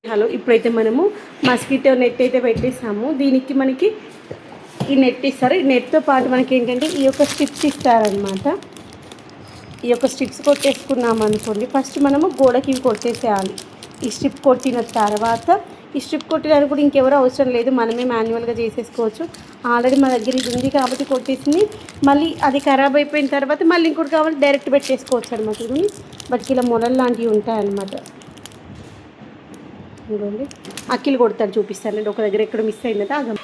Hello, ఇప్పుడైతే మనము mosquito net అయితే పెట్టేసాము. దీనికి మనకి ఈ నెట్ ఇస్తారు. ఈ నెట్తో పాటు మనకి ఏంటంటే ఈ యొక్క స్ట్రిప్స్ ఇస్తారనమాట. ఈ యొక్క స్ట్రిప్స్ కొట్టేసుకున్నాము అనుకోండి, ఫస్ట్ మనము గోడకి కొట్టేసేయాలి. ఈ స్ట్రిప్ కొట్టిన తర్వాత ఈ స్ట్రిప్ కొట్టడానికి కూడా ఇంకెవరో అవసరం లేదు, మనమే మాన్యువల్గా చేసేసుకోవచ్చు. ఆల్రెడీ మా దగ్గర ఇది ఉంది కాబట్టి కొట్టేసింది. మళ్ళీ అది ఖరాబ్ అయిపోయిన తర్వాత మళ్ళీ ఇంకోటి కావాలి డైరెక్ట్ పెట్టేసుకోవచ్చు అనమాట. ఇది బట్ ఇలా మొలలు లాంటివి ఉంటాయన్నమాట. ఇదిగోండి, అక్కిలు కొడతాను, చూపిస్తానండి. ఒక దగ్గర ఎక్కడ మిస్ అయిందంటే ఆగం.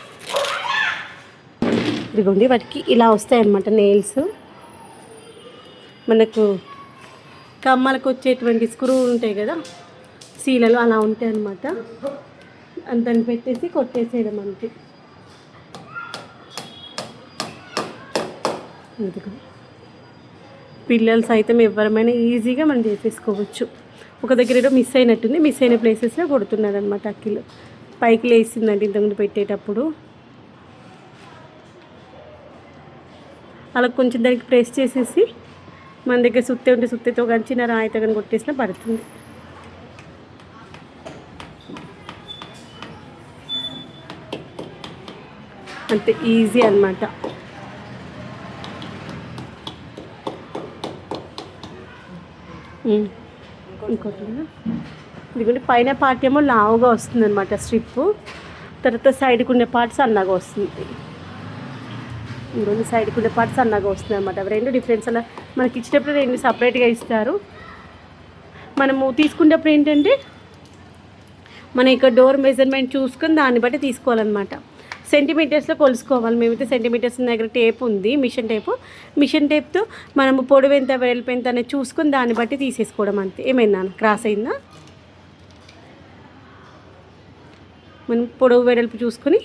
ఇదిగోండి, వాటికి ఇలా వస్తాయన్నమాట నెయిల్స్. మనకు కమ్మలకు వచ్చేటువంటి స్క్రూలు ఉంటాయి కదా, సీలలు అలా ఉంటాయి అన్నమాట. అంతని పెట్టేసి కొట్టేసేయడం అంతే. ఇదిగో పిల్లలు సైతం ఎవరమైనా ఈజీగా మనం చేసేసుకోవచ్చు. ఒక దగ్గర ఏదో మిస్ అయినట్టుంది, మిస్ అయిన ప్లేసెస్లో కొడుతున్నారు అనమాట. అక్కిలు పైకి లేసిందండి ఇంతకుముందు పెట్టేటప్పుడు. అలా కొంచెం దానికి ప్రెస్ చేసేసి మన దగ్గర సుత్తే ఉంటే సుత్తేతో కానీ చిన్న రాయితో కానీ కొట్టేసినా పడుతుంది. అంతే, ఈజీ అనమాట. ఇంకోటి ఇదిగోండి, పైన పార్ట్ ఏమో లావుగా వస్తుంది అనమాట స్ట్రిప్, తర్వాత సైడ్కి ఉండే పార్ట్ సన్నగా వస్తుంది. ఇంకొన్ని సైడ్కి ఉండే పార్ట్ సన్నగా వస్తుంది అనమాట. అవి రెండు డిఫరెన్స్. అలా మనకి ఇచ్చేటప్పుడు రెండు సపరేట్గా ఇస్తారు. మనము తీసుకునేటప్పుడు ఏంటంటే మన ఇక్కడ డోర్ మెజర్మెంట్ చూసుకొని దాన్ని బట్టి తీసుకోవాలన్నమాట. సెంటీమీటర్స్లో కొలుసుకోవాలి. మేమైతే సెంటీమీటర్స్ దగ్గర టేప్ ఉంది, మిషన్ టేప్తో మనము పొడవు ఎంత వెడల్పు ఎంత అనేది చూసుకొని దాన్ని బట్టి తీసేసుకోవడం అంతే. ఏమైందా, క్రాస్ అయిందా? మనం పొడవు వెడల్పు చూసుకొని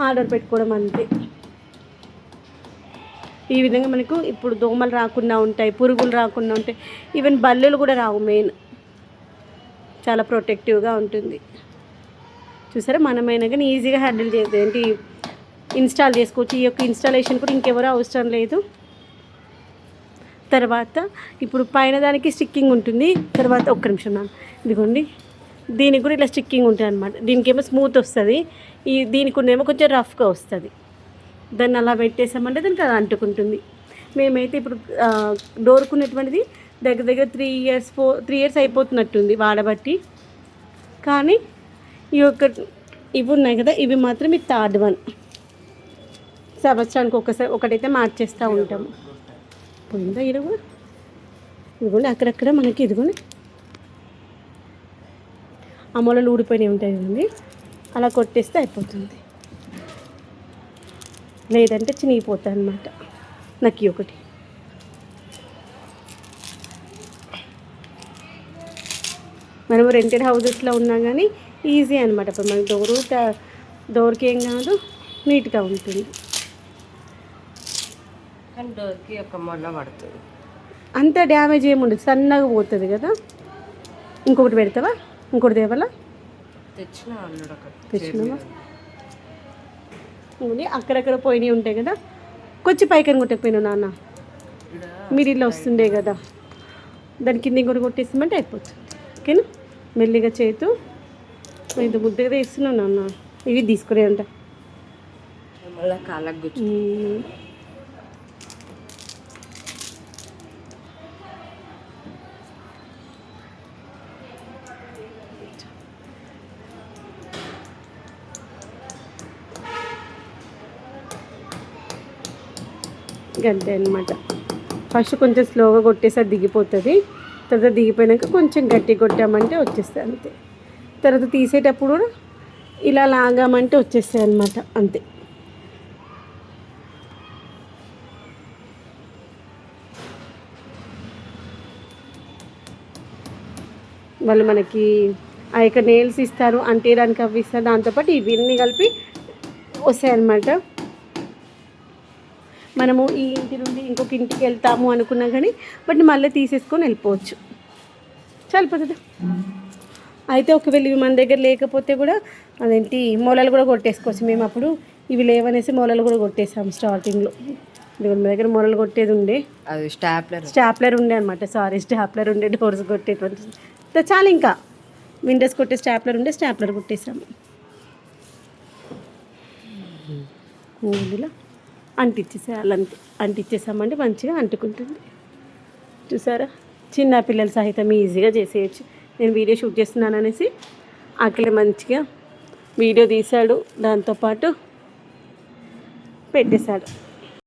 ఆర్డర్ పెట్టుకోవడం అంతే. ఈ విధంగా మనకు ఇప్పుడు దోమలు రాకుండా ఉంటాయి, పురుగులు రాకుండా ఉంటాయి, ఈవెన్ బల్లులు కూడా రావు. మెయిన్ చాలా ప్రొటెక్టివ్గా ఉంటుంది. చూసారా, మనమైనా కానీ ఈజీగా హ్యాండిల్ చేసి ఏంటి ఇన్స్టాల్ చేసుకోవచ్చు. ఈ యొక్క ఇన్స్టాలేషన్ కూడా ఇంకెవరో అవసరం లేదు. తర్వాత ఇప్పుడు పైన దానికి స్టిక్కింగ్ ఉంటుంది. తర్వాత ఒక్క నిమిషం నాన్న, ఇదిగోండి, దీనికి కూడా ఇట్లా స్టిక్కింగ్ ఉంటుంది అనమాట. దీనికేమో స్మూత్ వస్తుంది, దీనికి ఉన్నేమో కొంచెం రఫ్గా వస్తుంది. దాన్ని అలా పెట్టేసామంటే దానికి అది అంటుకుంటుంది. మేమైతే ఇప్పుడు డోర్కున్నటువంటిది దగ్గర దగ్గర 3 ఇయర్స్ అయిపోతున్నట్టుంది వాడబట్టి. కానీ ఈ యొక్క ఇవి ఉన్నాయి కదా, ఇవి మాత్రం ఈ థర్డ్ వన్. సంవత్సరానికి ఒకటైతే మార్చేస్తూ ఉంటాము. పోయిందా ఇరుగు? ఇదిగోండి, అక్కడక్కడ మనకి ఇదిగోండి అమ్మలు ఊడిపోయినవి ఉంటాయి కదండి, అలా కొట్టేస్తే అయిపోతుంది. లేదంటే చినిగిపోతాయి అన్నమాట. నాకు ఒకటి మనము రెంటెడ్ హౌసెస్లో ఉన్నా కానీ ఈజీ అనమాట. ఇప్పుడు మనకి డోర్కి ఏం కాదు, నీట్గా ఉంటుంది. కానీ డోర్కి ఒక మొన్న పడుతుంది, అంత డ్యామేజ్ ఏముండదు, సన్నగా పోతుంది కదా. ఇంకొకటి పెడతావా? ఇంకోటి తేవాలా? తెచ్చినావా? అక్కడక్కడ పోయినవి ఉంటాయి కదా, కొంచెం పైకని కొట్టకపోయినావు నాన్న, మీరు ఇలా వస్తుండే కదా, దాని కింద ఇంకోటి కొట్టేస్తామంటే అయిపోతుంది. ఓకేనా? మెల్లిగా చేతు ఇంత ముద్దగా వేస్తున్నావు నాన్న. ఇవి తీసుకునే అంట కాళ్ళకు గంటే అనమాట. ఫస్ట్ కొంచెం స్లోగా కొట్టేసి అది దిగిపోతుంది. తర్వాత దిగిపోయాక కొంచెం గట్టి కొట్టామంటే వచ్చేస్తాయి అంతే. తర్వాత తీసేటప్పుడు కూడా ఇలా లాగామంటే వచ్చేస్తాయి అన్నమాట, అంతే. వాళ్ళు మనకి ఆ యొక్క నెయిల్స్ ఇస్తారు, అంటేయడానికి అవి ఇస్తారు, దాంతోపాటు ఇవన్నీ కలిపి వస్తాయన్నమాట. మనము ఈ ఇంటి నుండి ఇంకొక ఇంటికి వెళ్తాము అనుకున్నా కానీ వాటిని మళ్ళీ తీసేసుకొని వెళ్ళిపోవచ్చు. సరిపోతుంది. అయితే ఒకవేళ ఇవి మన దగ్గర లేకపోతే కూడా అదేంటి మూలలు కూడా కొట్టేసుకోవచ్చు. మేము అప్పుడు ఇవి లేవనేసి మూలలు కూడా కొట్టేసాము స్టార్టింగ్లో. మా దగ్గర మూలలు కొట్టేది ఉండే, అది స్టాప్లర్ ఉండే అనమాట. స్టాప్లర్ ఉండే డోర్స్ కొట్టేటువంటి. చాలా ఇంకా విండోస్ కొట్టే స్టాప్లర్ ఉండే స్టాప్లర్ కొట్టేసాము. ఇందులో అంటించేసేయాలి అంతే. అంటించేసామంటే మంచిగా అంటుకుంటుంది. చూసారా, చిన్న పిల్లలు సహితం ఈజీగా చేసేయచ్చు. నేను వీడియో షూట్ చేస్తున్నాను అనేసి అక్కడే మంచిగా వీడియో తీశాడు, దాంతోపాటు పెట్టేశాడు.